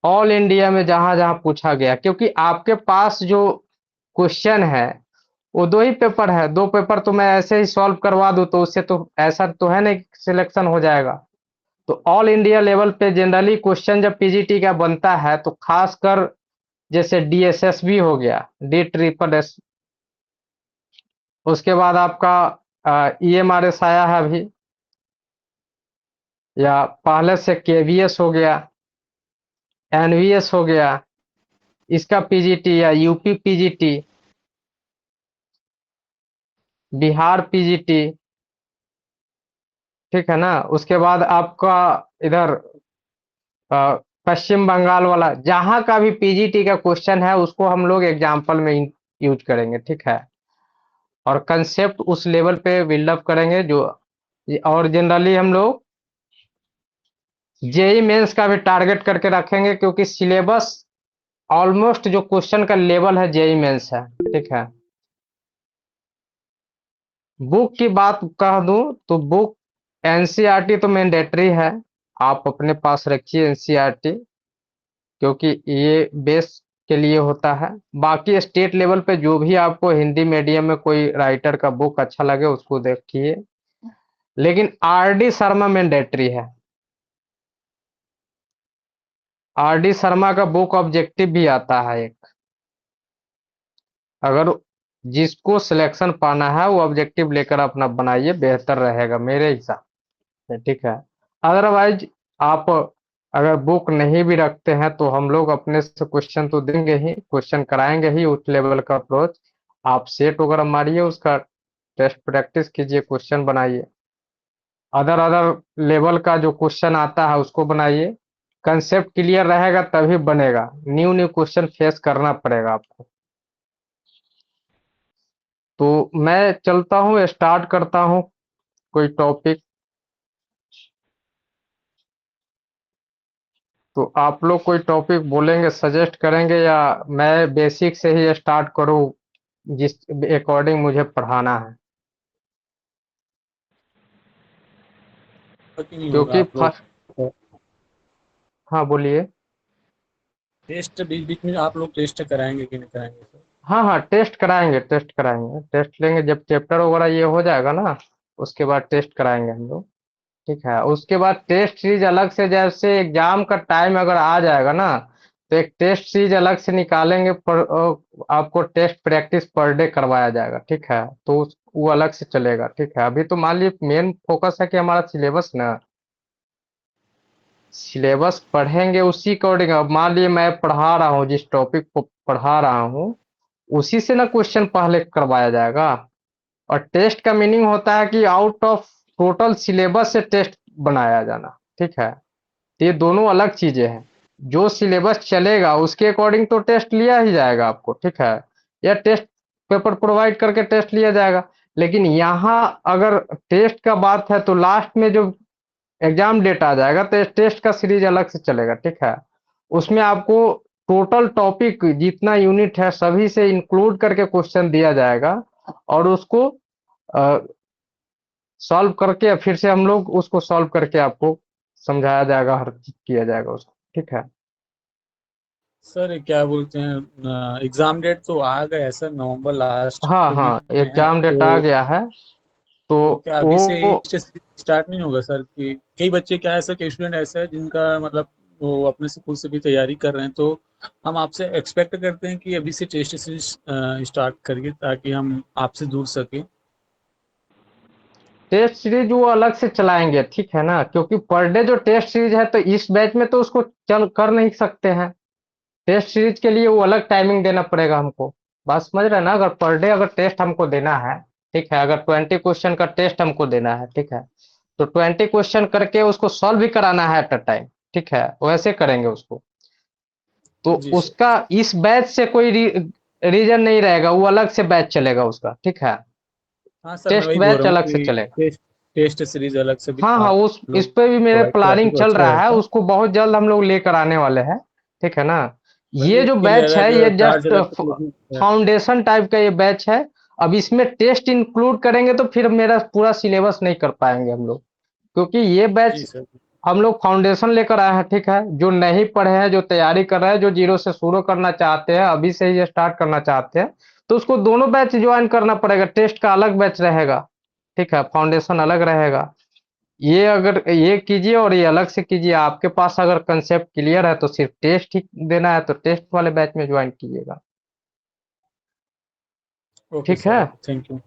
ऑल इंडिया में जहां जहां पूछा गया, क्योंकि आपके पास जो क्वेश्चन है वो 2 ही पेपर है, 2 पेपर तो मैं ऐसे ही सॉल्व करवा दूं तो उससे तो ऐसा तो है नहीं सिलेक्शन हो जाएगा। तो ऑल इंडिया लेवल पे जनरली क्वेश्चन जब पीजीटी का बनता है तो खासकर जैसे डीएसएसबी हो गया, डी ट्रिपल एस, उसके बाद आपका ईएमआरएस आया है अभी, या पहले से केवीएस हो गया, एनवीएस हो गया, इसका पीजीटी या यूपी पीजीटी, बिहार पीजीटी, ठीक है ना। उसके बाद आपका इधर पश्चिम बंगाल वाला, जहां का भी पीजीटी का क्वेश्चन है उसको हम लोग एग्जाम्पल में यूज करेंगे, ठीक है। और कंसेप्ट उस लेवल पे बिल्डअप करेंगे जो, और जनरली हम लोग जेई मेंस का भी टारगेट करके रखेंगे, क्योंकि सिलेबस ऑलमोस्ट जो क्वेश्चन का लेवल है जेई मेंस है, ठीक है। बुक की बात कह दूं तो बुक एनसीईआरटी तो मैंडेटरी है, आप अपने पास रखिए एनसीईआरटी, क्योंकि ये बेस के लिए होता है। बाकी स्टेट लेवल पे जो भी आपको हिंदी मीडियम में कोई राइटर का बुक अच्छा लगे उसको देखिए, लेकिन आरडी शर्मा मैंडेटरी है। आरडी शर्मा का बुक ऑब्जेक्टिव भी आता है एक, अगर जिसको सिलेक्शन पाना है वो ऑब्जेक्टिव लेकर अपना बनाइए, बेहतर रहेगा मेरे हिसाब से, ठीक है। अदरवाइज आप अगर बुक नहीं भी रखते हैं तो हम लोग अपने से क्वेश्चन तो देंगे ही, क्वेश्चन कराएंगे ही उस लेवल का अप्रोच। आप सेट वगैरह मारिए, उसका टेस्ट प्रैक्टिस कीजिए, क्वेश्चन बनाइए, अदर अदर लेवल का जो क्वेश्चन आता है उसको बनाइए। कंसेप्ट क्लियर रहेगा तभी बनेगा, न्यू न्यू क्वेश्चन फेस करना पड़ेगा आपको। तो मैं चलता हूँ, स्टार्ट करता हूँ कोई टॉपिक। तो आप लोग कोई टॉपिक बोलेंगे, सजेस्ट करेंगे, या मैं बेसिक से ही स्टार्ट करूँ जिस अकॉर्डिंग मुझे पढ़ाना है, कि नहीं होगा क्योंकि आप लोग फर्स्ट। हाँ बोलिए। टेस्ट बीच बीच में आप लोग टेस्ट कराएंगे कि नहीं कराएंगे सर? हाँ हाँ, टेस्ट कराएंगे, टेस्ट कराएंगे, टेस्ट लेंगे जब चैप्टर वगैरह ये हो जाएगा ना, उसके बाद टेस्ट कराएंगे हम लोग, ठीक है। उसके बाद टेस्ट सीरीज अलग से, जैसे एग्जाम का टाइम अगर आ जाएगा ना, तो एक टेस्ट सीरीज अलग से निकालेंगे, पर आपको टेस्ट प्रैक्टिस पर डे करवाया जाएगा, ठीक है। तो वो अलग से चलेगा, ठीक है। अभी तो मान लीजिए मेन फोकस है कि हमारा सिलेबस ना, सिलेबस पढ़ेंगे उसी अकॉर्डिंग। अब मान लीजिए मैं पढ़ा रहा हूँ, जिस टॉपिक को पढ़ा रहा हूँ उसी से ना क्वेश्चन पहले करवाया जाएगा। और टेस्ट का मीनिंग होता है कि आउट ऑफ टोटल सिलेबस से टेस्ट बनाया जाना, ठीक है। तो ये दोनों अलग चीजें हैं। जो सिलेबस चलेगा उसके अकॉर्डिंग तो टेस्ट लिया ही जाएगा आपको, ठीक है, या टेस्ट पेपर प्रोवाइड करके टेस्ट लिया जाएगा। लेकिन यहाँ अगर टेस्ट का बात है तो लास्ट में जो एग्जाम डेट आ जाएगा तो टेस्ट का सीरीज अलग से चलेगा, ठीक है। उसमें आपको टोटल टॉपिक जितना यूनिट है सभी से इंक्लूड करके क्वेश्चन दिया जाएगा, और उसको सॉल्व करके फिर से हम लोग उसको सॉल्व करके आपको समझाया जाएगा, हर चीज किया जाएगा उसको, ठीक है। सर ये क्या बोलते हैं, एग्जाम डेट तो आ गया है सर, नवंबर लास्ट हाँ वीक हाँ, में है एग्जाम डेट आ गया है। तो तो क्या अभी से वो स्टार्ट नहीं होगा सर? कि कई बच्चे क्या है सर, कई स्टूडेंट ऐसा है जिनका मतलब वो अपने से खुद से भी तैयारी कर रहे हैं, तो हम आपसे एक्सपेक्ट करते हैं कि अभी से टेस्ट सीरीज स्टार्ट करिए ताकि हम आपसे दूर सके। टेस्ट सीरीज वो अलग से चलाएंगे, ठीक है ना, क्योंकि पर डे जो टेस्ट सीरीज है तो इस बैच में तो उसको चल कर नहीं सकते हैं। टेस्ट सीरीज के लिए वो अलग टाइमिंग देना पड़ेगा हमको। बात समझ रहे हैं ना, अगर पर डे अगर टेस्ट हमको देना है, ठीक है, अगर 20 क्वेश्चन का टेस्ट हमको देना है, ठीक है, तो 20 क्वेश्चन करके उसको सॉल्व भी कराना है एट अ टाइम, ठीक है, वैसे करेंगे उसको। तो जी सर। उसका इस बैच से कोई रीजन नहीं रहेगा, वो अलग से बैच चलेगा उसका, ठीक है। हाँ सर, मैं टेस्ट वही बोल बैच रहा हूँ अलग से कि चलेगा। टेस्ट टेस्ट सीरीज अलग से भी हाँ हाँ, आप उस इस लोग पे भी मेरे प्रोवाइड कराते प्लानिंग तो चल अच्छा रहा है, रहता। उसको बहुत जल्द हम लोग लेकर आने वाले हैं, ठीक है ना। वही ये जो इसके लिए बैच है ये अलग चार्ज जस्ट अलग से लेकिन। फाउंडेशन टाइप का ये बैच है। अब इसमें टेस्ट इंक्लूड करेंगे तो फिर मेरा पूरा सिलेबस नहीं कर पाएंगे हम लोग, क्योंकि ये जी बैच सर। हम लोग फाउंडेशन लेकर आए हैं, ठीक है। जो नहीं पढ़े हैं, जो तैयारी कर रहे हैं, जो जीरो से शुरू करना चाहते हैं, अभी से ही स्टार्ट करना चाहते हैं, तो उसको दोनों बैच ज्वाइन करना पड़ेगा। टेस्ट का अलग बैच रहेगा, ठीक है, फाउंडेशन अलग रहेगा। ये अगर ये कीजिए और ये अलग से कीजिए, आपके पास अगर कंसेप्ट क्लियर है तो सिर्फ टेस्ट ही देना है तो टेस्ट वाले बैच में ज्वाइन कीजिएगा, ओके ठीक सर, है। Okay, thank you.